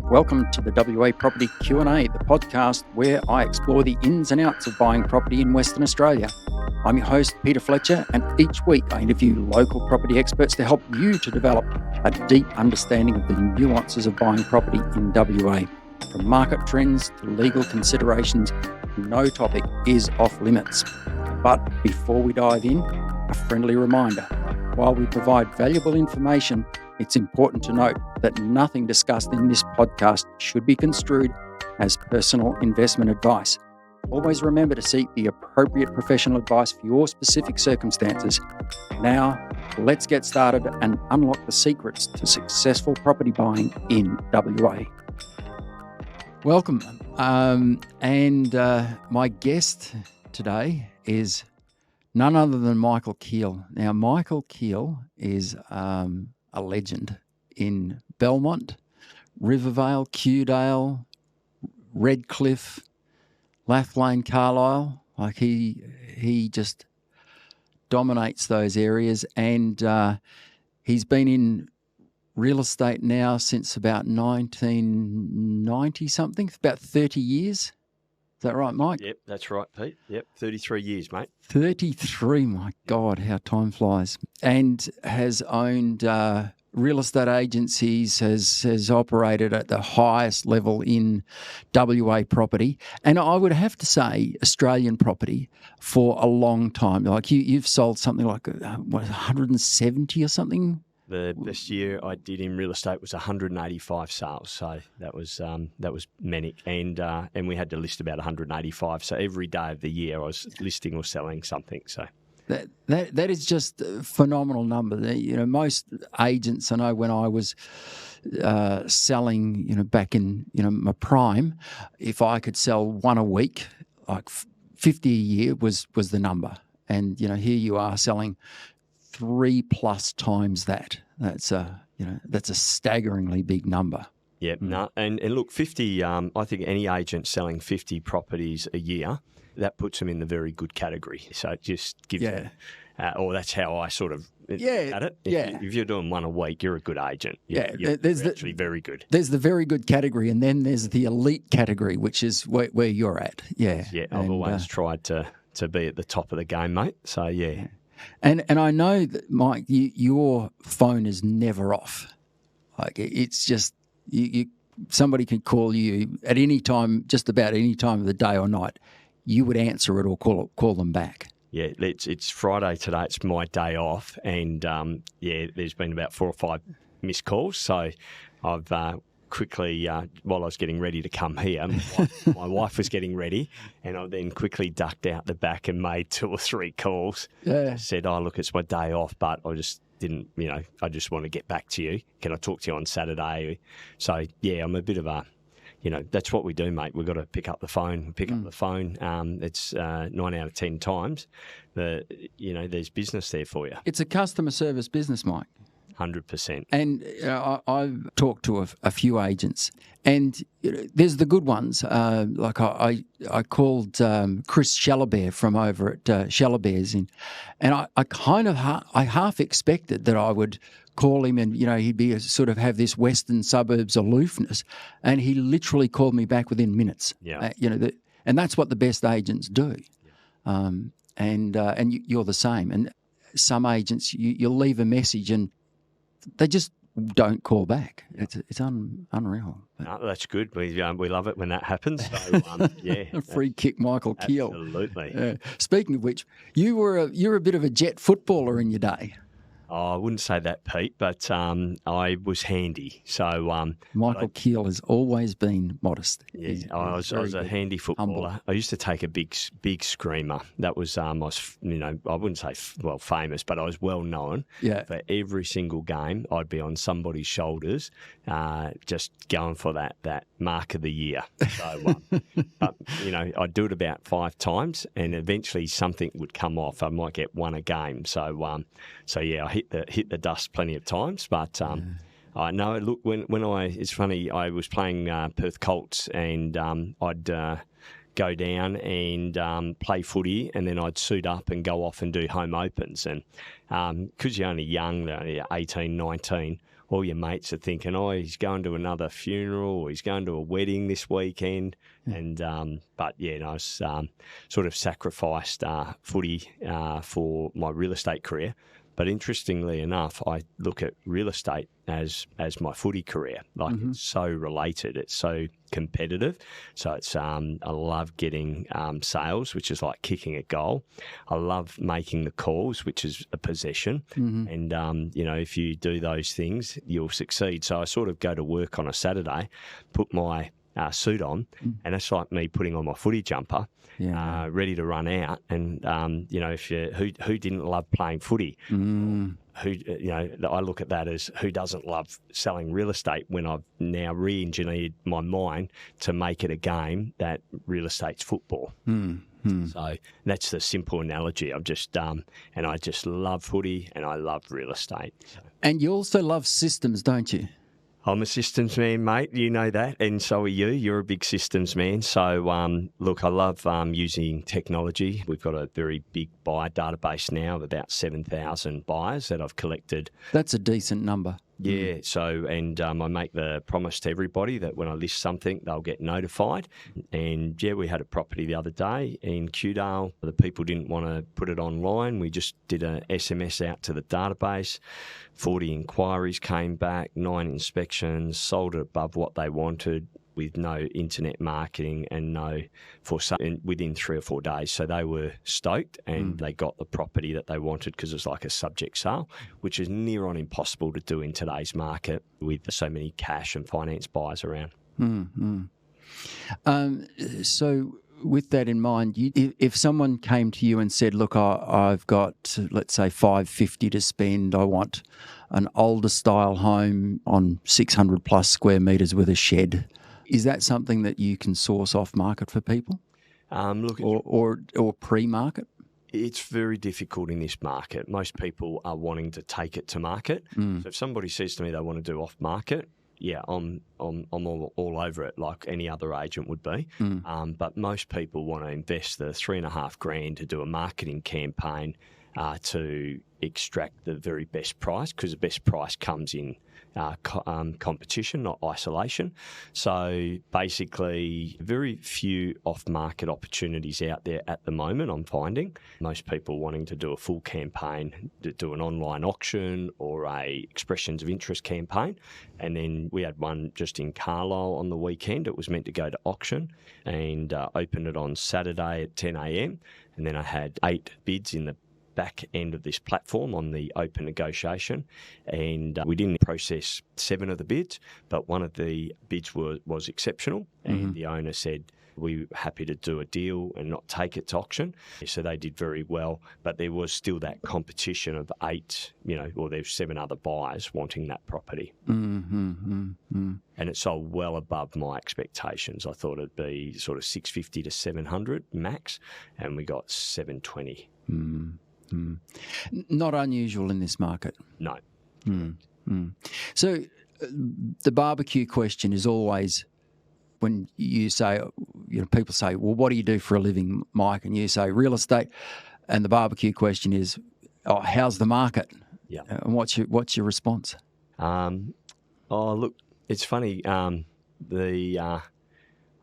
Welcome to the WA Property Q&A, the podcast where I explore the ins and outs of buying property in Western Australia. I'm your host, Peter Fletcher, and each week I interview local property experts to help you to develop a deep understanding of the nuances of buying property in WA. From market trends to legal considerations, no topic is off limits. But before we dive in, a friendly reminder. While we provide valuable information, it's important to note that nothing discussed in this podcast should be construed as personal investment advice. Always remember to seek the appropriate professional advice for your specific circumstances. Now, let's get started and unlock the secrets to successful property buying in WA. Welcome. My guest today is none other than Michael Keil. Now, Michael Keil is a legend in Belmont, Rivervale, Keil, Redcliffe, Lathlane, Carlisle. Like he just dominates those areas, and he's been in real estate now since about 1990 something, about 30 years. Is that right, Mike? Yep, that's right, Pete. Yep, 33 years, mate. 33, my God, how time flies. And has owned real estate agencies, has operated at the highest level in WA property. And I would have to say Australian property for a long time. Like you've sold something like 170 or something? The best year I did in real estate was 185 sales, so that was manic, and we had to list about 185. So every day of the year I was listing or selling something. So that is just a phenomenal number. You know, most agents, I know when I was selling, back in my prime, if I could sell one a week, like 50 a year was the number, and here you are selling 3+ times that. That's a staggeringly big number. Yeah, no, and look, 50. I think any agent selling 50 properties a year, that puts them in the very good category. So it just gives them, or that's how I sort of at it. If you're doing one a week, you're a good agent. You're actually very good. There's the very good category, and then there's the elite category, which is where you're at. Yeah, I've always tried to be at the top of the game, mate. So yeah. And I know that, Mike, your phone is never off. Like it's just somebody can call you at any time, just about any time of the day or night. You would answer it or call them back. Yeah, it's Friday today. It's my day off, and there's been about 4 or 5 missed calls. So I've quickly, while I was getting ready to come here, my wife was getting ready, and I then quickly ducked out the back and made 2 or 3 calls. Yeah. Said, "Oh, look, it's my day off, but I just didn't, I just want to get back to you. Can I talk to you on Saturday?" So, yeah, I'm a bit of a, that's what we do, mate. We've got to pick up the phone. It's 9 out of 10 times that, there's business there for you. It's a customer service business, Mike. 100%. And I've talked to a few agents, and there's the good ones. Like I called Chris Shallabere from over at Shallabere's, and I half expected that I would call him, and he'd be have this Western Suburbs aloofness, and he literally called me back within minutes. Yeah. And that's what the best agents do. Yeah. And you're the same. And some agents, you'll leave a message and they just don't call back. It's unreal. No, that's good. We love it when that happens. So a free kick, Michael Keil. Absolutely. Speaking of which, you're a bit of a jet footballer in your day. Oh, I wouldn't say that, Pete, but I was handy. So Michael Keil has always been modest. Yeah, I was a handy footballer. Humble. I used to take a big screamer. That was I wouldn't say famous, but I was well known. Yeah. For every single game, I'd be on somebody's shoulders, just going for that mark of the year. So, but I'd do it about 5 times, and eventually something would come off. I might get 1 a game. So yeah, I hit the dust plenty of times, but I know. Look, it's funny. I was playing Perth Colts, and I'd go down and play footy, and then I'd suit up and go off and do home opens. And because you're only young, 18, 19, all your mates are thinking, oh, he's going to another funeral or he's going to a wedding this weekend. And but yeah, I was sort of sacrificed footy for my real estate career. But interestingly enough, I look at real estate as my footy career. Like it's so related, it's so competitive. So it's I love getting sales, which is like kicking a goal. I love making the calls, which is a possession. And if you do those things, you'll succeed. So I sort of go to work on a Saturday, put my suit on, and it's like me putting on my footy jumper, ready to run out. And if who didn't love playing footy? I look at that as who doesn't love selling real estate when I've now re-engineered my mind to make it a game that real estate's football. So that's the simple analogy. I've just and I just love footy and I love real estate. And you also love systems, don't you? I'm a systems man, mate. You know that, and so are you. You're a big systems man. So, look, I love using technology. We've got a very big buyer database now of about 7,000 buyers that I've collected. That's a decent number. Yeah, so, and I make the promise to everybody that when I list something, they'll get notified. And, yeah, we had a property the other day in Keil. The people didn't want to put it online. We just did a SMS out to the database. 40 inquiries came back, 9 inspections, sold it above what they wanted with no internet marketing and within 3 or 4 days. So they were stoked and they got the property that they wanted because it was like a subject sale, which is near on impossible to do in today's market with so many cash and finance buyers around. So with that in mind, if someone came to you and said, look, I've got, let's say, $550 to spend, I want an older style home on 600 plus square metres with a shed, is that something that you can source off market for people? Or pre-market? It's very difficult in this market. Most people are wanting to take it to market. So if somebody says to me they want to do off market, yeah, I'm all over it like any other agent would be. But most people want to invest the $3,500 to do a marketing campaign to extract the very best price, because the best price comes in competition, not isolation. So basically, very few off-market opportunities out there at the moment, I'm finding. Most people wanting to do a full campaign, to do an online auction or a expressions of interest campaign. And then we had one just in Carlisle on the weekend. It was meant to go to auction and opened it on Saturday at 10 a.m. And then I had 8 bids in the back end of this platform on the open negotiation, and we didn't process 7 of the bids, but one of the bids was exceptional, and the owner said we were happy to do a deal and not take it to auction. So they did very well, but there was still that competition of 8, there's 7 other buyers wanting that property. And it sold well above my expectations. I thought it'd be sort of 650 to 700 max, and we got 720. Not unusual in this market. No. So the barbecue question is always, when you say, people say, well, what do you do for a living, Mike? And you say real estate, and the barbecue question is, oh, how's the market? Yeah. And what's your response? Look, it's funny.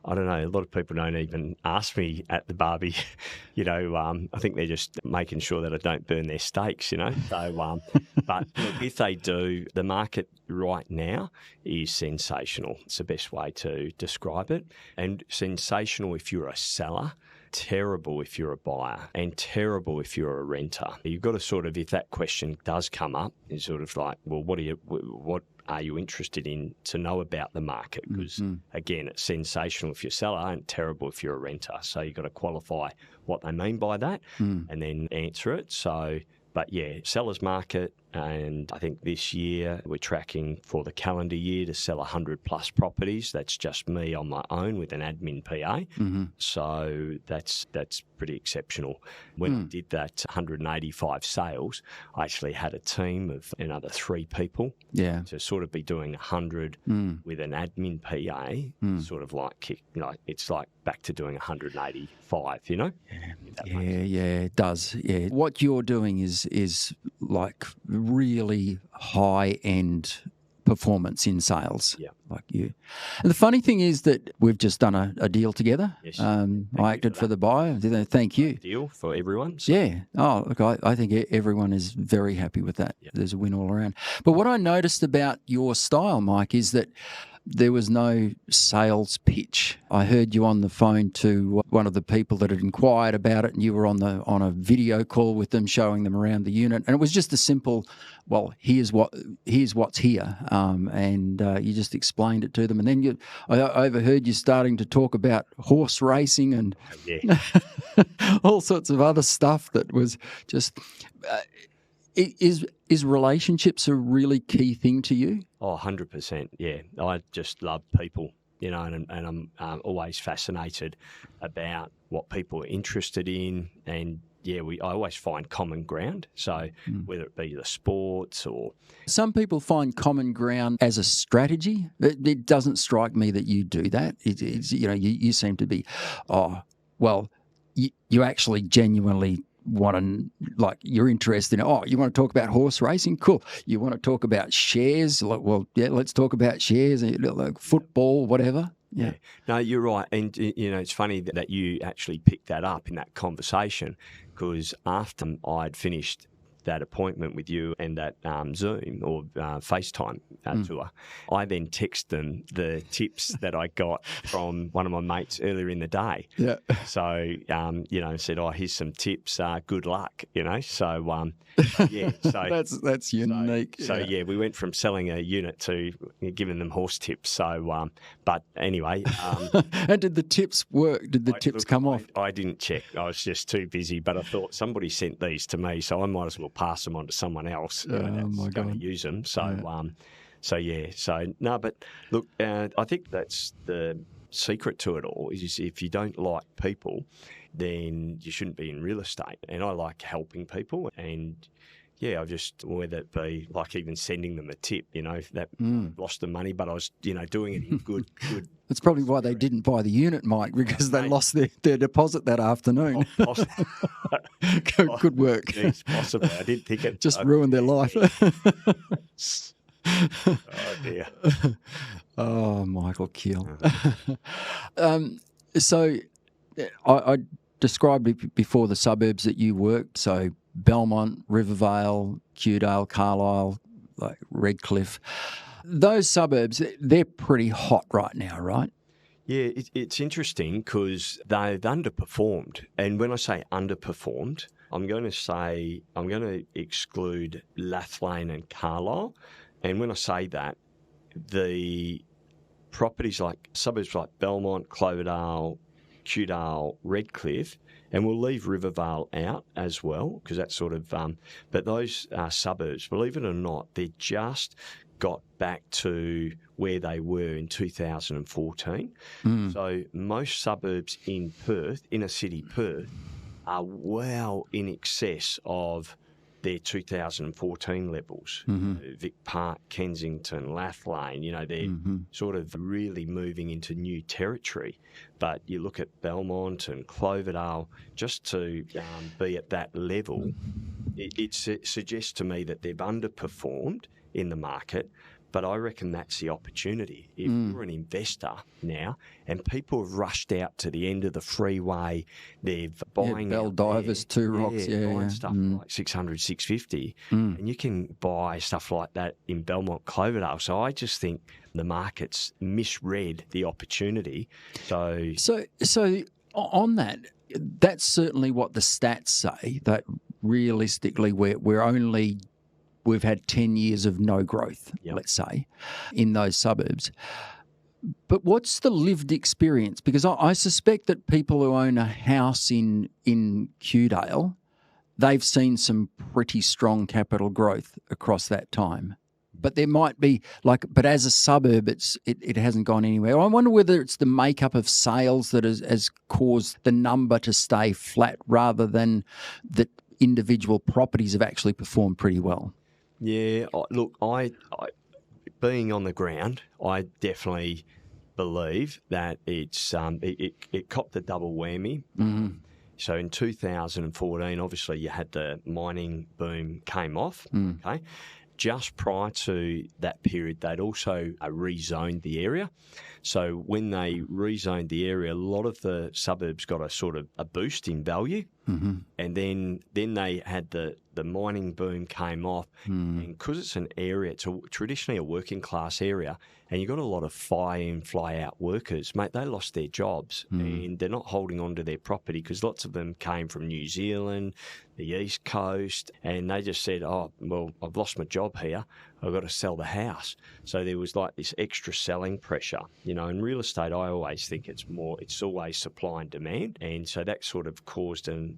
I don't know, a lot of people don't even ask me at the barbie. I think they're just making sure that I don't burn their steaks, So, but look, if they do, the market right now is sensational. It's the best way to describe it. And sensational if you're a seller, terrible if you're a buyer, and terrible if you're a renter. You've got to sort of, if that question does come up, it's sort of like, well, what are you interested in to know about the market? Because again, it's sensational if you're a seller and terrible if you're a renter. So you've got to qualify what they mean by that and then answer it. So, but yeah, seller's market. And I think this year we're tracking for the calendar year to sell 100 plus properties. That's just me on my own with an admin PA. So that's pretty exceptional. When I did that 185 sales, I actually had a team of another 3 people. Yeah. To sort of be doing 100 with an admin PA, sort of like it's like back to doing 185, Yeah, it does. Yeah. What you're doing is like really high-end performance in sales, Yeah. like you. And the funny thing is that we've just done a deal together. Yes. I acted for the buyer. Thank you. Deal for everyone. So. Yeah. Oh, look, I think everyone is very happy with that. Yeah. There's a win all around. But what I noticed about your style, Mike, is that there was no sales pitch. I heard you on the phone to one of the people that had inquired about it, and you were on a video call with them, showing them around the unit, and it was just a simple, well, here's what's here, and you just explained it to them, and then I overheard you starting to talk about horse racing and all sorts of other stuff that was just. Is relationships a really key thing to you? Oh, 100%. Yeah. I just love people, and I'm always fascinated about what people are interested in. And I always find common ground. So whether it be the sports or. Some people find common ground as a strategy. It doesn't strike me that you do that. You seem to be, you actually genuinely want to, like, you're interested in, you want to talk about horse racing? Cool. You want to talk about shares? Well, yeah, let's talk about shares, like football, whatever. Yeah. No, you're right. And, it's funny that you actually picked that up in that conversation, because after I'd finished that appointment with you and that Zoom or FaceTime tour, I then text them the tips that I got from one of my mates earlier in the day. Yeah. So, said, here's some tips, good luck, So, So that's unique. So, we went from selling a unit to giving them horse tips. So, but anyway. And did the tips work? Did the tips come off? I didn't check. I was just too busy, but I thought somebody sent these to me, so I might as well pass them on to someone else that's going to use them. So, but look, I think that's the secret to it all, is if you don't like people, then you shouldn't be in real estate. And I like helping people, and I've just, whether it be like even sending them a tip, that lost the money, but I was, doing it in good. That's probably why they didn't buy the unit, Mike, because they lost their deposit that afternoon. Good work. Yes, possibly. I didn't think it. Just ruined their life. Oh, dear. Oh, Michael Keil. So I described before the suburbs that you worked, so Belmont, Rivervale, Keil, Carlisle, like Redcliffe. Those suburbs, they're pretty hot right now, right? Yeah, it's interesting because they've underperformed. And when I say underperformed, I'm going to exclude Lathlane and Carlisle. And when I say that, the properties like suburbs like Belmont, Cloverdale, Keil, Redcliffe, and we'll leave Rivervale out as well, because that's sort of, but those suburbs, believe it or not, they just got back to where they were in 2014. So most suburbs in Perth, inner city Perth, are well in excess of their 2014 levels. Vic Park, Kensington, Lathlane, they're sort of really moving into new territory. But you look at Belmont and Cloverdale, just to be at that level, it suggests to me that they've underperformed in the market. But I reckon that's the opportunity. If you're an investor now and people have rushed out to the end of the freeway, they're buying Belldivers, Two Rocks, buying stuff like 600, 650, and you can buy stuff like that in Belmont, Cloverdale. So I just think the market's misread the opportunity. So on that, that's certainly what the stats say, that realistically we've had 10 years of no growth, let's say, in those suburbs. But what's the lived experience? Because I suspect that people who own a house in Keil, they've seen some pretty strong capital growth across that time. But there might be, but as a suburb, it hasn't gone anywhere. I wonder whether it's the makeup of sales that has caused the number to stay flat rather than that individual properties have actually performed pretty well. Yeah, look, I being on the ground, I definitely believe that it's it copped the double whammy. So in 2014, obviously you had the mining boom came off, okay, just prior to that period, they'd also rezoned the area. So when they rezoned the area, a lot of the suburbs got a sort of a boost in value. Mm-hmm. And then they had the mining boom came off. And because it's an area, it's traditionally a working class area, and you've got a lot of fly in, fly out workers, mate, they lost their jobs and they're not holding on to their property because lots of them came from New Zealand, the East Coast, and they just said, oh, well, I've lost my job here. I've got to sell the house. So there was like this extra selling pressure. You know, in real estate, I always think it's always supply and demand. And so that sort of caused a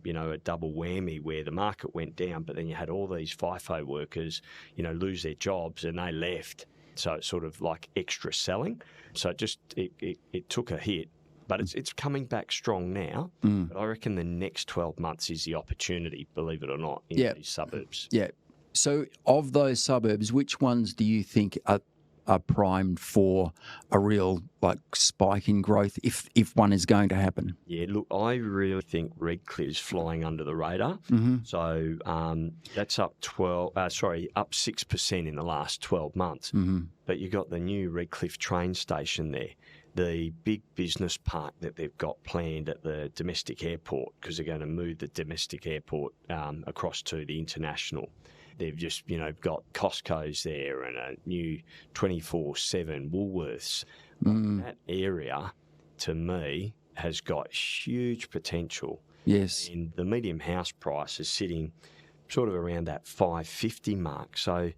double whammy where the market went down, but then you had all these FIFO workers, lose their jobs and they left. So it's sort of like extra selling. So it took a hit. But it's coming back strong now. But I reckon the next 12 months is the opportunity, believe it or not, in these suburbs. Yeah. So of those suburbs, which ones do you think are primed for a real spike in growth if one is going to happen? Yeah, look, I really think Redcliffe's flying under the radar. So that's up 6% in the last 12 months. But you got the new Redcliffe train station there, the big business park that they've got planned at the domestic airport, because they're going to move the domestic airport across to the international. They've just, got Costco's there and a new 24/7 Woolworths. That area, to me, has got huge potential. Yes. And the medium house price is sitting sort of around that 550 mark. So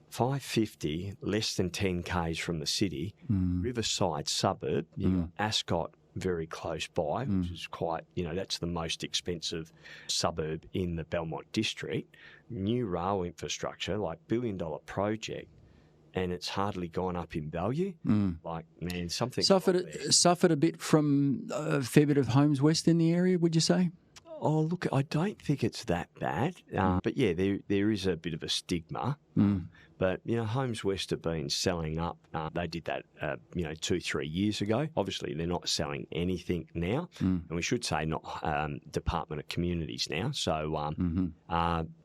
550, less than 10 k's from the city, Riverside suburb, you've got Ascot very close by, which is quite, that's the most expensive suburb in the Belmont district. New rail infrastructure, like $1 billion project, and it's hardly gone up in value. Something suffered a bit from a fair bit of homes west in the area, would you say? Oh, look, I don't think it's that bad. But yeah, there is a bit of a stigma. But, Homes West have been selling up. They did that, 2-3 years ago. Obviously, they're not selling anything now. And we should say not Department of Communities now. So,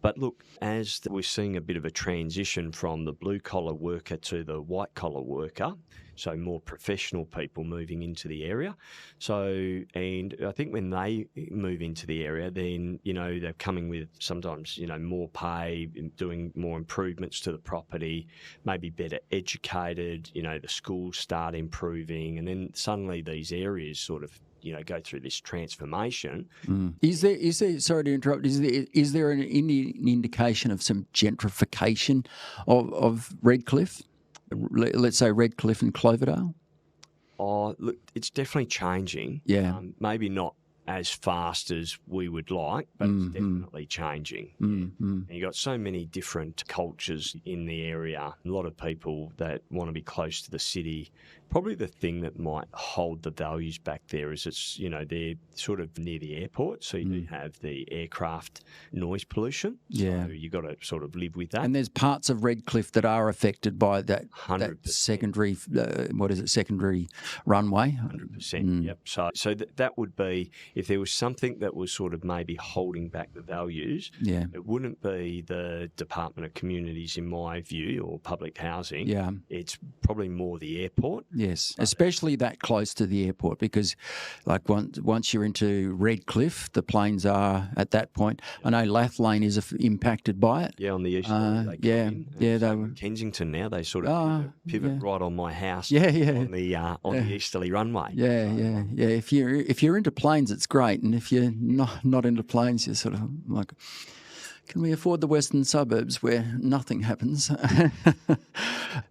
but look, as we're seeing a bit of a transition from the blue-collar worker to the white-collar worker, so more professional people moving into the area. So, and I think when they move into the area, then, they're coming with sometimes, more pay, doing more improvements to the property, maybe better educated, the schools start improving, and then suddenly these areas sort of, go through this transformation. Is there, sorry to interrupt, is there an indication of some gentrification of Redcliffe? Let's say Redcliffe and Cloverdale? Oh, look, it's definitely changing. Yeah. Maybe not as fast as we would like, but it's definitely changing. And you've got so many different cultures in the area, a lot of people that want to be close to the city. Probably the thing that might hold the values back there is it's, they're sort of near the airport, so you do have the aircraft noise pollution. Yeah. So you've got to sort of live with that. And there's parts of Redcliffe that are affected by that 100%. Secondary, secondary runway? 100%, yep. So that would be, if there was something that was sort of maybe holding back the values, it wouldn't be the Department of Communities, in my view, or public housing. Yeah. It's probably more the airport. Yes, especially that close to the airport, because once you're into Redcliffe, the planes are at that point. I know Lathlane is impacted by it. Yeah, on the east. They were Kensington now. They sort of pivot right on my house. Yeah. On the easterly runway. Yeah. If you're into planes, it's great, and if you're not into planes, you're sort of like, can we afford the western suburbs where nothing happens?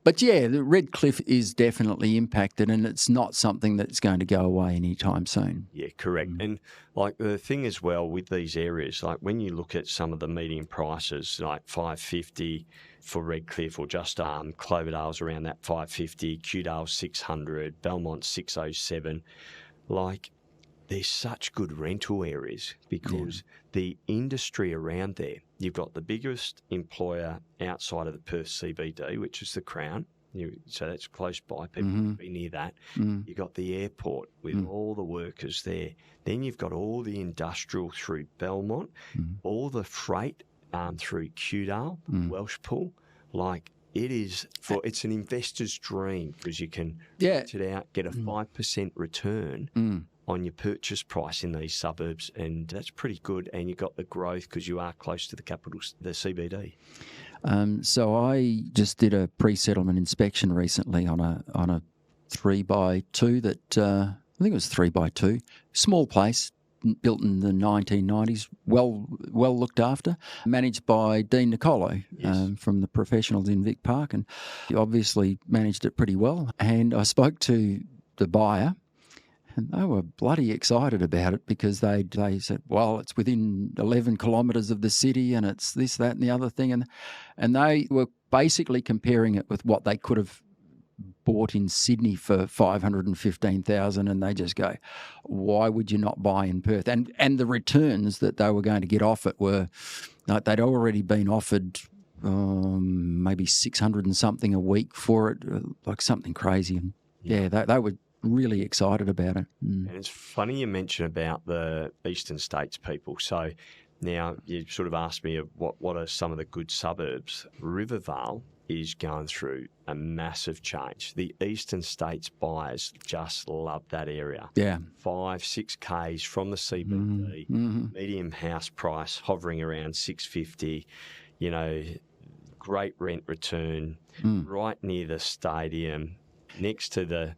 But yeah, the Redcliffe is definitely impacted, and it's not something that's going to go away anytime soon. Yeah, correct. And like the thing as well with these areas, like when you look at some of the median prices, like 550 for Redcliffe, or just Cloverdale's around that 550, Keil 600, Belmont 607, like, there's such good rental areas because the industry around there, you've got the biggest employer outside of the Perth CBD, which is the Crown. So that's close by. People can be near that. You've got the airport with all the workers there. Then you've got all the industrial through Belmont, all the freight through Keil, Welshpool. like it is it's an investor's dream because you can rent it out, get a 5% return on your purchase price in these suburbs, and that's pretty good. And you've got the growth because you are close to the capital, the CBD. So I just did a pre-settlement inspection recently on a 3x2 that I think it was 3x2, small place, built in the 1990s, well looked after, managed by Dean Nicolo from the professionals in Vic Park, and he obviously managed it pretty well. And I spoke to the buyer, and they were bloody excited about it because they said, well, it's within 11 kilometres of the city and it's this, that and the other thing. And they were basically comparing it with what they could have bought in Sydney for $515,000, and they just go, why would you not buy in Perth? And the returns that they were going to get off it were, like, they'd already been offered maybe 600 and something a week for it, like something crazy. And they were really excited about it. And it's funny you mention about the eastern states people. So now you sort of asked me what are some of the good suburbs. Rivervale is going through a massive change. The eastern states buyers just love that area. 5-6 Ks from the CBD, medium house price hovering around 650, great rent return, right near the stadium, next to the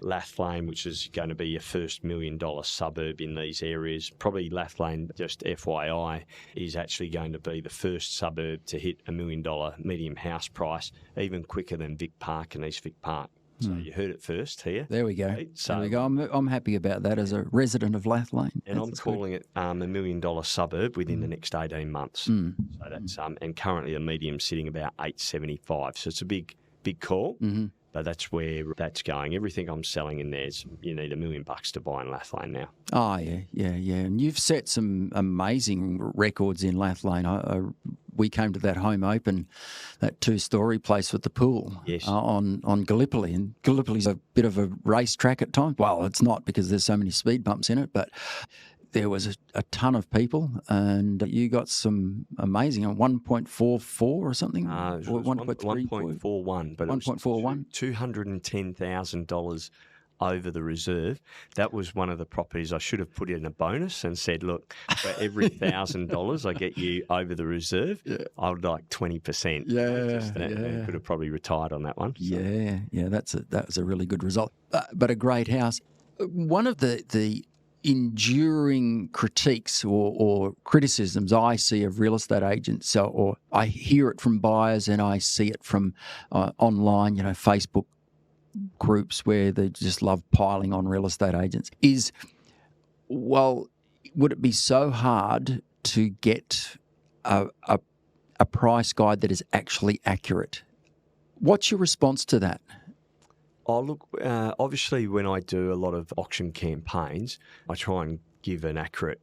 Lathlane, which is going to be your first $1 million suburb in these areas. Probably Lathlane, just FYI, is actually going to be the first suburb to hit $1 million medium house price, even quicker than Vic Park and East Vic Park. So you heard it first here. There we go. There we go. I'm happy about that as a resident of Lathlane. And I'm calling it a $1 million suburb within the next 18 months. So that's and currently the medium's sitting about 875. So it's a big call. But that's where that's going. Everything I'm selling in there's you need $1 million to buy in Lathlane now. Oh yeah. And you've set some amazing records in Lathlane. We came to that home open, that 2-story place with the pool on Gallipoli, and Gallipoli's a bit of a racetrack at times. Well, it's not because there's so many speed bumps in it, but there was a ton of people, and you got some amazing 1.44 or something. It was 1.41, but 1.41, $210,000 over the reserve. That was one of the properties I should have put in a bonus and said, look, for every $1,000 I get you over the reserve, I would like 20%. I could have probably retired on that one. So. Yeah, that was a really good result, but a great house. One of the enduring critiques or criticisms I see of real estate agents, or I hear it from buyers and I see it from online, Facebook groups where they just love piling on real estate agents, is, well, would it be so hard to get a price guide that is actually accurate? What's your response to that? Oh, look, obviously when I do a lot of auction campaigns, I try and give an accurate,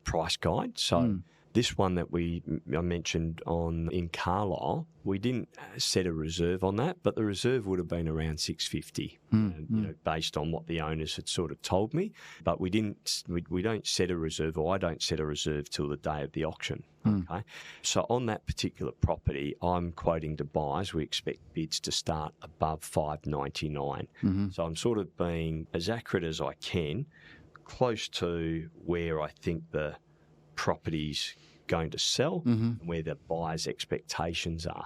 price guide. So this one that I mentioned in Carlisle, we didn't set a reserve on that, but the reserve would have been around $650, based on what the owners had sort of told me. But we don't set a reserve, or I don't set a reserve till the day of the auction. Okay, so on that particular property, I'm quoting to buyers, we expect bids to start above $599. So I'm sort of being as accurate as I can, close to where I think the property's going to sell, and where the buyer's expectations are.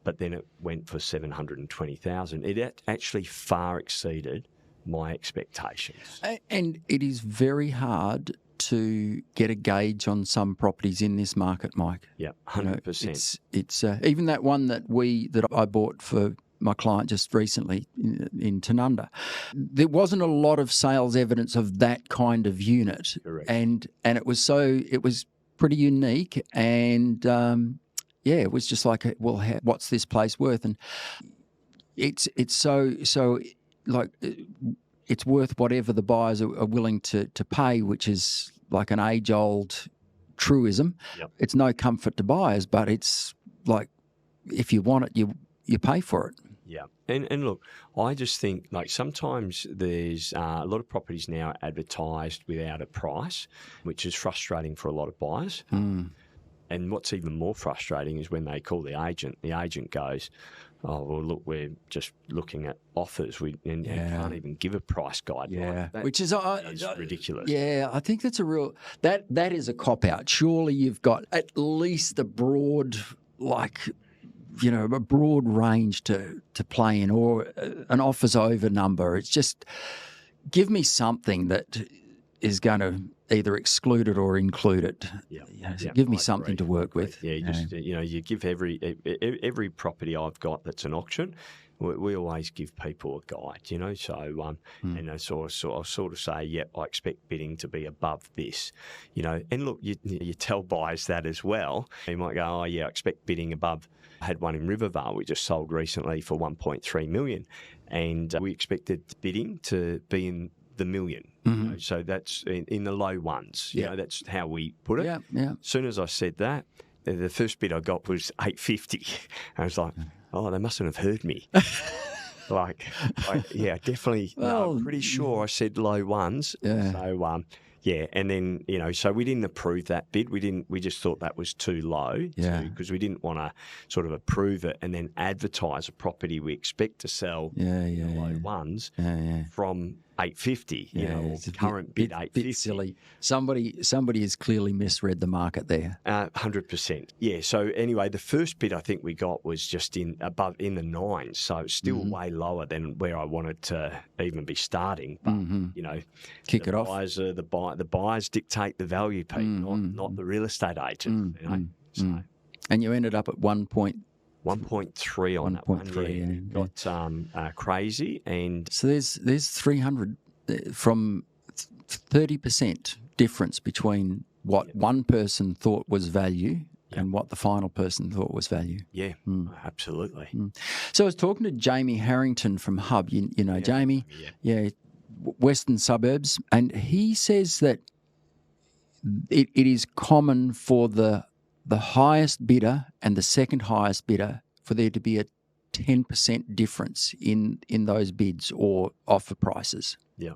But then it went for $720,000. It actually far exceeded my expectations. And it is very hard to get a gauge on some properties in this market, Mike. Yeah, 100%. It's even that one that I bought for my client just recently in Tanunda. There wasn't a lot of sales evidence of that kind of unit. Correct. And it was pretty unique, and it was just like, well, what's this place worth? And it's so like it's worth whatever the buyers are willing to pay, which is like an age-old truism. Yep. It's no comfort to buyers, but it's like if you want it, you pay for it. Yeah. And look, I just think like sometimes there's a lot of properties now advertised without a price, which is frustrating for a lot of buyers. And what's even more frustrating is when they call the agent goes, oh, well, look, we're just looking at offers. We can't even give a price guide. Yeah, Like, which is ridiculous. Yeah, I think that's a real that is a cop out. Surely you've got at least a broad a broad range to play in, or an offers over number. It's just give me something that is going to either exclude it or include it. Give me something to work with. Yeah, just you give every property I've got that's an auction. We always give people a guide, So and I sort of say, yeah, I expect bidding to be above this, And look, you tell buyers that as well. You might go, oh yeah, I expect bidding above. I had one in Rivervale we just sold recently for 1.3 million, and we expected bidding to be in the million. So that's in the low ones. That's how we put it. Yeah. As soon as I said that, the first bid I got was 850. I was like, oh, they mustn't have heard me. Definitely. Well, I'm pretty sure I said low ones. Yeah. So and then so we didn't approve that bid. We just thought that was too low. Because we didn't want to sort of approve it and then advertise a property we expect to sell low ones from 850. Current bid 850. Bit silly. Somebody has clearly misread the market there. 100%. Yeah. So anyway, the first bid I think we got was just in the nines, so it's still way lower than where I wanted to even be starting. But kick it off. The buyers dictate the value, Pete, not the real estate agent. And you ended up at 1.3 on that one. Got crazy, and so there's 300 from 30% difference between what one person thought was value and what the final person thought was value. Yeah, absolutely. So I was talking to Jamie Harrington from Hub. You know Jamie, Western Suburbs, and he says that it is common for the highest bidder and the second highest bidder for there to be a 10% difference in those bids or offer prices. Yeah.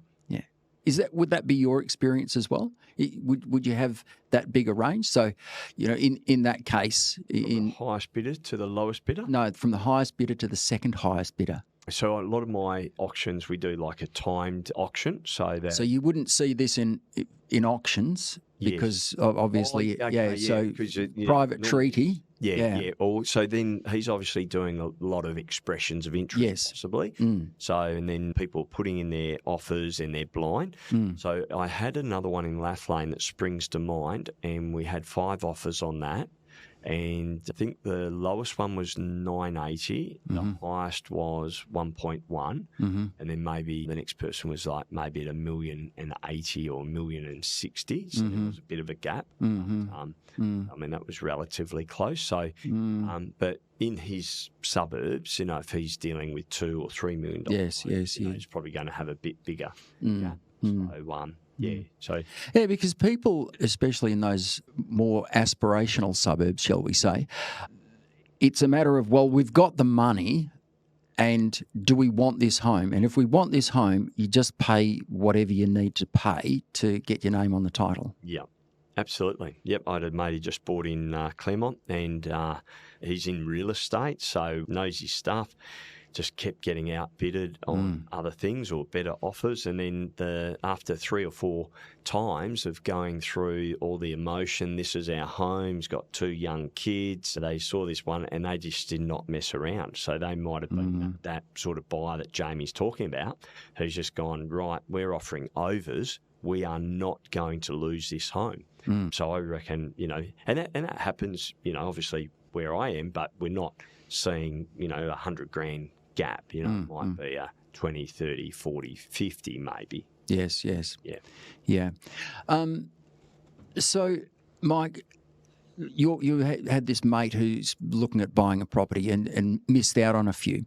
Would that be your experience as well? Would you have that bigger range? So, in that case, from the highest bidder to the lowest bidder? No, from the highest bidder to the second highest bidder. So a lot of my auctions, we do like a timed auction, so you wouldn't see this in auctions because obviously, private treaty. So then he's obviously doing a lot of expressions of interest, possibly. So, and then people putting in their offers and their blind. So I had another one in Lathlane that springs to mind, and we had 5 offers on that. And I think the lowest one was 980, the highest was 1.1, and then maybe the next person was like maybe at 1,080,000 or 1,060,000, so there was a bit of a gap. I mean, that was relatively close. So, but in his suburbs, if he's dealing with $2 or $3 million, he's probably going to have a bit bigger gap. So, because people, especially in those more aspirational suburbs, shall we say, it's a matter of, well, we've got the money and do we want this home? And if we want this home, you just pay whatever you need to pay to get your name on the title. Yeah, absolutely. Yep, I had a mate who just bought in Claremont, and he's in real estate, so knows his stuff. Just kept getting outbidded on other things or better offers, and then after 3 or 4 times of going through all the emotion, this is our home, he's got 2 young kids, they saw this one and they just did not mess around. So they might have been that sort of buyer that Jamie's talking about, who's just gone, right, we're offering overs, we are not going to lose this home. So I reckon, and that happens, obviously where I am, but we're not seeing, $100,000 gap, it might be a 20, 30, 40, 50 maybe. Yes. Yeah. So, Mike, you had this mate who's looking at buying a property and missed out on a few.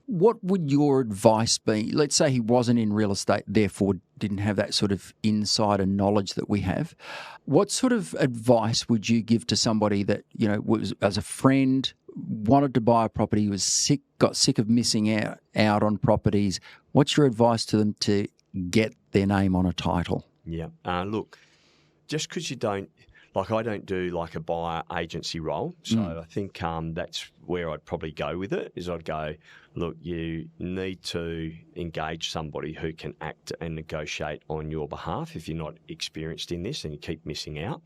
What would your advice be? Let's say he wasn't in real estate, therefore didn't have that sort of insider knowledge that we have. What sort of advice would you give to somebody that, was as a friend, wanted to buy a property, got sick of missing out on properties? What's your advice to them to get their name on a title? Yeah. Look, just because you don't, like I don't do like a buyer agency role. So I think that's where I'd probably go with it, is I'd go, look, you need to engage somebody who can act and negotiate on your behalf if you're not experienced in this and you keep missing out.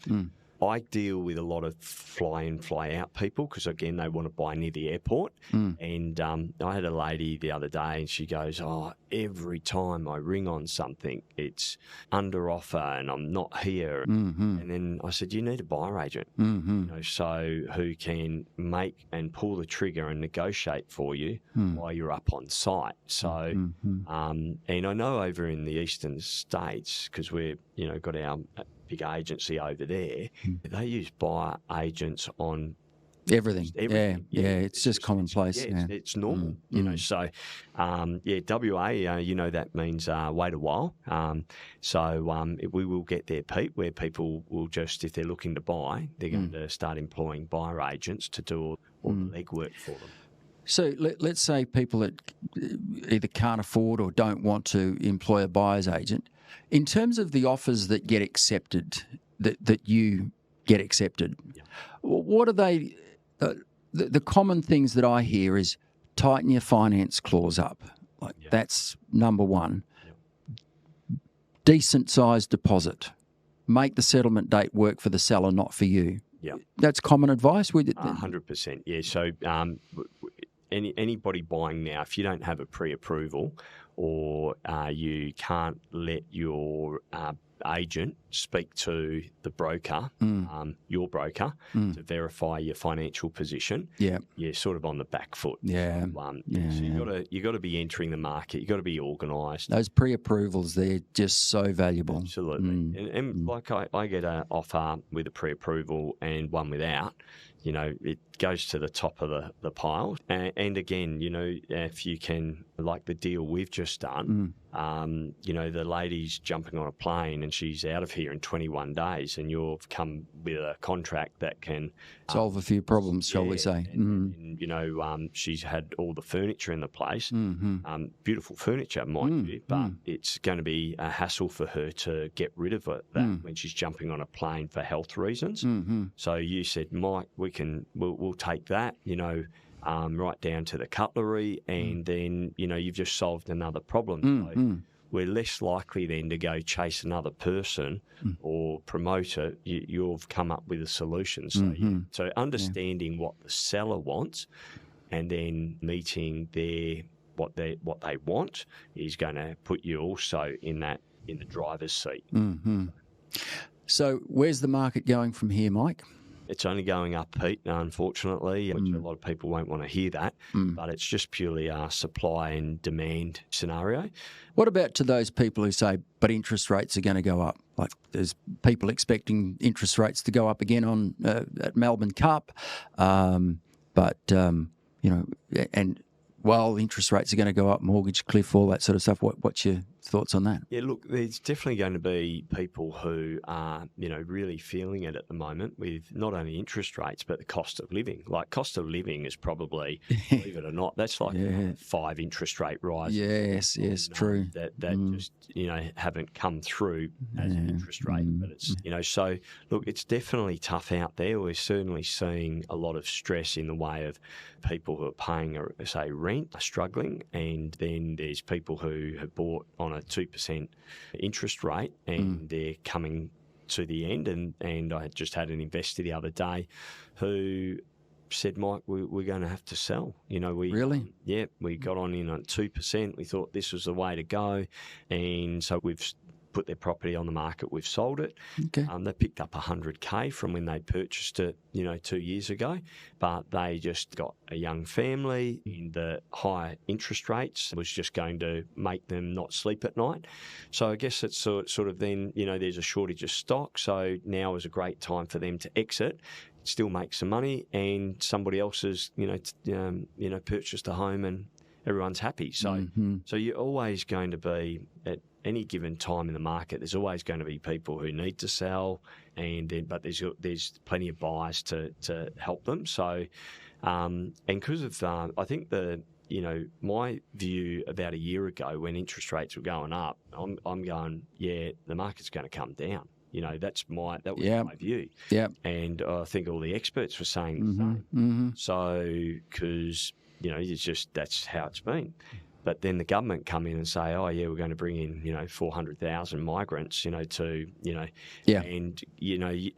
I deal with a lot of fly-in, fly-out people because, again, they want to buy near the airport. And I had a lady the other day and she goes, every time I ring on something, it's under offer and I'm not here. And then I said, you need a buyer agent, so who can make and pull the trigger and negotiate for you while you're up on site. So, and I know over in the eastern states, because we're, got our big agency over there, they use buyer agents on everything. Yeah, it's just commonplace. It's normal, So, WA, that means wait a while. We will get there, Pete, where people will just, if they're looking to buy, they're going to start employing buyer agents to do all the legwork for them. So let's say people that either can't afford or don't want to employ a buyer's agent. In terms of the offers that get accepted, that you get accepted, what are they? The common things that I hear is tighten your finance clause up. That's number one. Decent sized deposit. Make the settlement date work for the seller, not for you. Yeah, that's common advice. 100%. Yeah. So anybody buying now, if you don't have a pre-approval or you can't let your agent speak to the broker, your broker, to verify your financial position, you're sort of on the back foot. So you got to be entering the market. You got to be organised. Those pre-approvals, they're just so valuable. Absolutely. And like I get an offer with a pre-approval and one without. It goes to the top of the pile. And again, if you can, like the deal we've just done, the lady's jumping on a plane and she's out of here in 21 days and you've come with a contract that can solve a few problems, shall we say. And, she's had all the furniture in the place, beautiful furniture, mind you, but it's going to be a hassle for her to get rid of it when she's jumping on a plane for health reasons. So you said, Mike, we'll take that, right down to the cutlery, and then, you've just solved another problem. So we're less likely then to go chase another person or promote it. You've come up with a solution. So understanding what the seller wants and then meeting what they want is going to put you also in the driver's seat. So where's the market going from here, Mike? It's only going up, Pete, unfortunately, which a lot of people won't want to hear that, but it's just purely a supply and demand scenario. What about to those people who say, but interest rates are going to go up? Like there's people expecting interest rates to go up again at Melbourne Cup, and while interest rates are going to go up, mortgage cliff, all that sort of stuff, what's your thoughts on that? Yeah, look, there's definitely going to be people who are, really feeling it at the moment with not only interest rates, but the cost of living. Like cost of living is probably, believe it or not, that's like 5 interest rate rises. Yes, true. That just, haven't come through as an interest rate. But it's, so look, it's definitely tough out there. We're certainly seeing a lot of stress in the way of people who are paying, say, rent, are struggling. And then there's people who have bought on a 2% interest rate and they're coming to the end. And I just had an investor the other day who said, Mike, we're going to have to sell. Really? We got on in at 2%. We thought this was the way to go. And so we've put their property on the market. We've sold it. Okay. They picked up $100K from when they purchased it, 2 years ago, but they just got a young family, and the high interest rates was just going to make them not sleep at night. So I guess it's sort of then, there's a shortage of stock. So now is a great time for them to exit, still make some money, and somebody else has, purchased a home and everyone's happy. So, so you're always going to be at any given time in the market. There's always going to be people who need to sell, but there's plenty of buyers to help them. So, and because of I think my view about a year ago when interest rates were going up, I'm going, the market's going to come down. That was Yeah. my view. Yeah. And I think all the experts were saying the same. Mm-hmm. So, because, it's just, that's how it's been. But then the government come in and say, oh, yeah, we're going to bring in, 400,000 migrants, Yeah. and,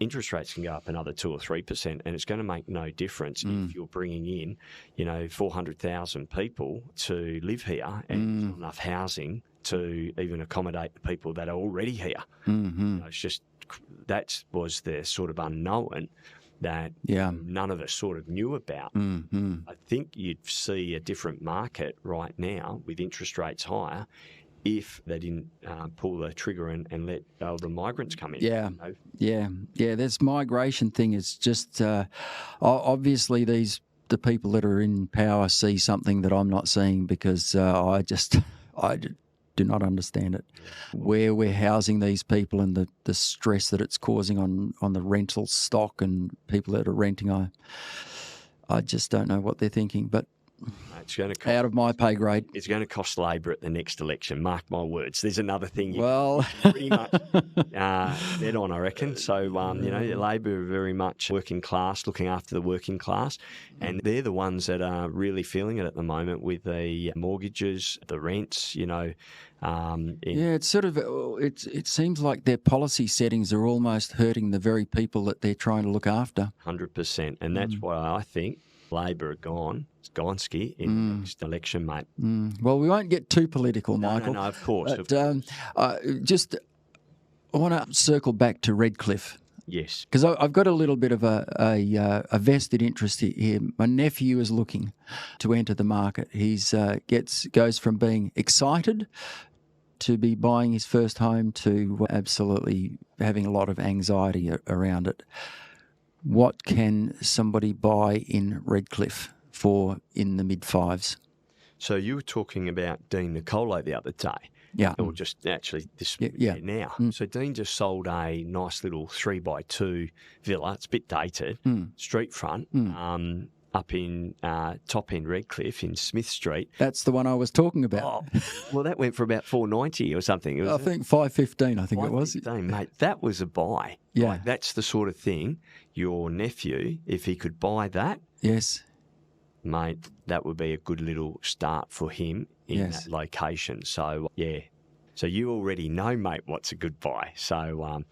interest rates can go up another 2 or 3%, and it's going to make no difference if you're bringing in, 400,000 people to live here and there's not enough housing to even accommodate the people that are already here. Mm-hmm. It's just, that was the sort of unknown that none of us sort of knew about. Mm-hmm. I think you'd see a different market right now with interest rates higher if they didn't pull the trigger and let the migrants come in. Yeah. This migration thing is just obviously the people that are in power see something that I'm not seeing, because I do not understand it. Where we're housing these people and the stress that it's causing on the rental stock and people that are renting, I just don't know what they're thinking. But it's going to out of my pay grade. It's going to cost Labor at the next election. Mark my words. There's another thing. Well, pretty much dead on, I reckon. So, Labor are very much working class, looking after the working class, and they're the ones that are really feeling it at the moment with the mortgages, the rents. It's sort of. It seems like their policy settings are almost hurting the very people that they're trying to look after. 100%, and that's why I think Labor are gone. It's Gonski in the next election, mate. Well, we won't get too political, Michael. No, of course. But I want to circle back to Redcliffe. Yes. Because I've got a little bit of a vested interest here. My nephew is looking to enter the market. He's goes from being excited to be buying his first home to absolutely having a lot of anxiety around it. What can somebody buy in Redcliffe for in the mid-5s? So you were talking about Dean Nicolo the other day. Yeah. Or just actually this now. So Dean just sold a nice little 3x2 villa. It's a bit dated, street front, up in top end Redcliffe in Smith Street. That's the one I was talking about. Oh, well, that went for about $490 or something. I think $515. I think it was. Mate, that was a buy. Yeah, like, that's the sort of thing. Your nephew, if he could buy that, yes, mate, that would be a good little start for him in that location. So so you already know, mate, what's a good buy. So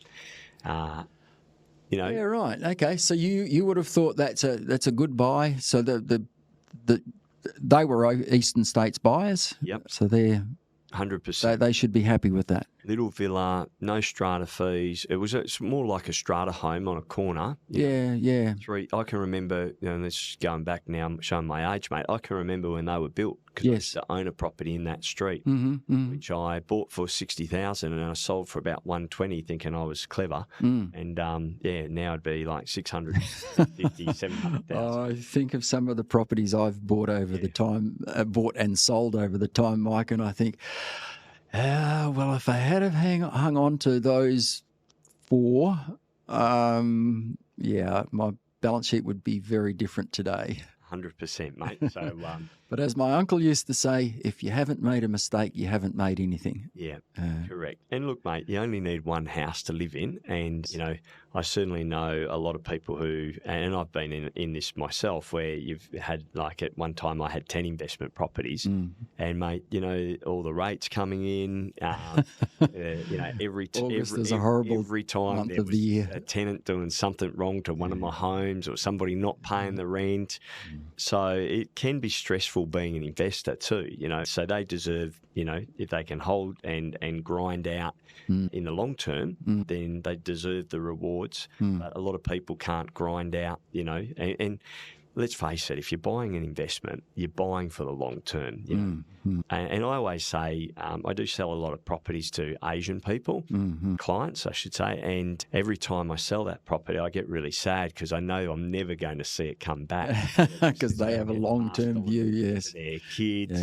Yeah, right. Okay, so you would have thought that's a good buy. So they were Eastern States buyers. Yep. So they're 100%. They should be happy with that. Little villa, no strata fees. It's more like a strata home on a corner. Yeah. I can remember, this is going back now, I'm showing my age, mate. I can remember when they were built, because I used to own a property in that street, which I bought for $60,000 and I sold for about $120, thinking I was clever. And now it'd be like $650,000, $700,000. I think of some of the properties I've bought over the time, bought and sold over the time, Mike, and I think, well, if I had have hung on to those 4, my balance sheet would be very different today. 100%, mate. So, but as my uncle used to say, if you haven't made a mistake, you haven't made anything. Yeah, correct. And look, mate, you only need one house to live in. And, I certainly know a lot of people who, and I've been in this myself, where you've had, like at one time I had 10 investment properties and, mate, all the rates coming in, every time there was a tenant doing something wrong to one of my homes or somebody not paying the rent. So it can be stressful being an investor too, so they deserve, if they can hold and grind out in the long term, then they deserve the rewards. But a lot of people can't grind out, and let's face it, if you're buying an investment, you're buying for the long term. And I always say, I do sell a lot of properties to Asian people, clients, I should say, and every time I sell that property, I get really sad because I know I'm never going to see it come back. Because they have a long-term view, yes. Their kids.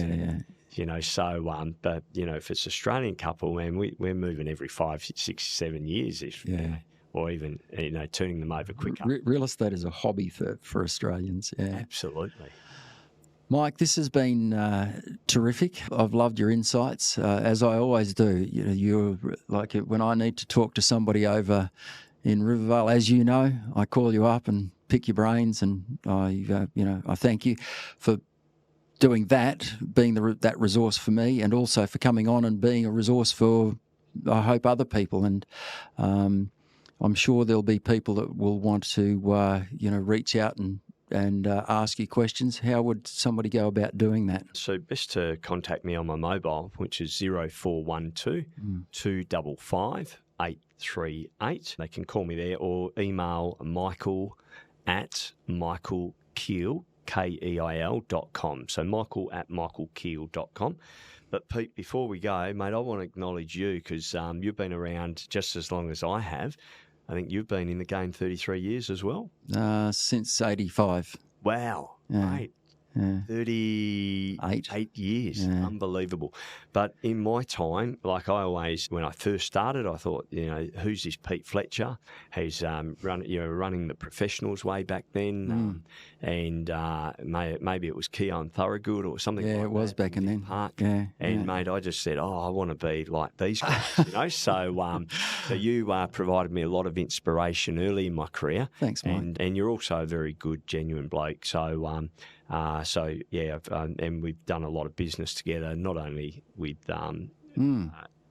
But, if it's Australian couple, man, we're moving every 5, 6, 7 years. Or even, turning them over quicker. Real estate is a hobby for Australians. Yeah, absolutely. Mike, this has been terrific. I've loved your insights, as I always do. You're like when I need to talk to somebody over in Rivervale, as you know, I call you up and pick your brains, and I thank you for doing that, being that resource for me, and also for coming on and being a resource for, I hope, other people. And I'm sure there'll be people that will want to, reach out and ask you questions. How would somebody go about doing that? So best to contact me on my mobile, which is 0412 255 838. They can call me there or email Michael at michaelkeil, Keil.com. So Michael at michaelkeil.com. But Pete, before we go, mate, I want to acknowledge you because you've been around just as long as I have. I think you've been in the game 33 years as well. Since 85. Wow, mate. Yeah. 38 years. Yeah. Unbelievable. But in my time, like I always, when I first started, I thought, who's this Pete Fletcher? He's running the professionals way back then. And maybe it was Keil and Thorogood or something like that. Yeah, it was back in then. Park. Yeah, and, mate, I just said, I want to be like these guys, So you provided me a lot of inspiration early in my career. Thanks, Mike. And you're also a very good, genuine bloke. So, and we've done a lot of business together, not only with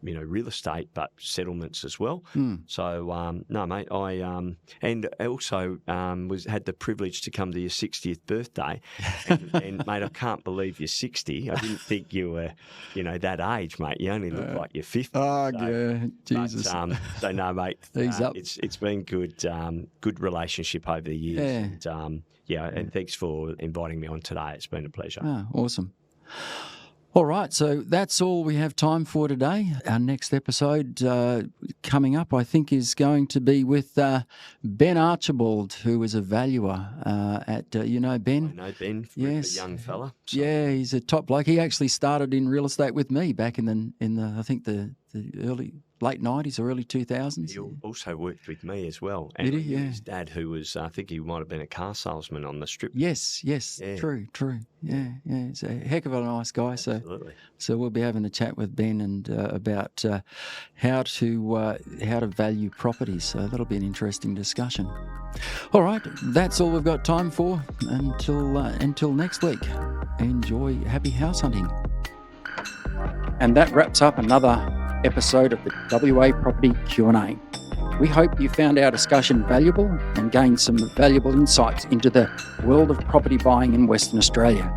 real estate, but settlements as well. So, no, mate, I and also had the privilege to come to your 60th birthday, and mate, I can't believe you're 60. I didn't think you were, that age, mate. You only look like you're 50. Oh, yeah, Jesus. But, so no, mate, it's been good relationship over the years. Yeah. And thanks for inviting me on today. It's been a pleasure. Oh, awesome. All right, so that's all we have time for today. Our next episode coming up, I think, is going to be with Ben Archibald, who is a valuer at, Ben? I know Ben, yes. A young fella. So. Yeah, he's a top bloke. He actually started in real estate with me back in the I think the late 90s or early 2000s. He also worked with me as well. And did he? Yeah. His dad, who was, I think he might have been a car salesman on the strip. Yes, yeah. True. Yeah. He's a heck of a nice guy. Absolutely. So we'll be having a chat with Ben and about how to value properties. So that'll be an interesting discussion. All right, that's all we've got time for until next week. Enjoy, happy house hunting. And that wraps up another episode of the WA Property Q&A. We hope you found our discussion valuable and gained some valuable insights into the world of property buying in Western Australia.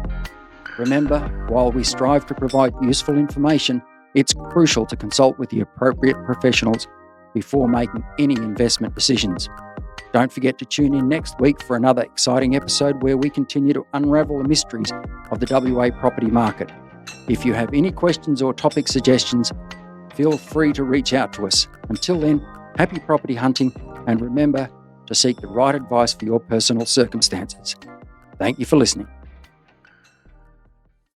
Remember, while we strive to provide useful information, it's crucial to consult with the appropriate professionals before making any investment decisions. Don't forget to tune in next week for another exciting episode where we continue to unravel the mysteries of the WA property market. If you have any questions or topic suggestions, feel free to reach out to us. Until then, happy property hunting, and remember to seek the right advice for your personal circumstances. Thank you for listening.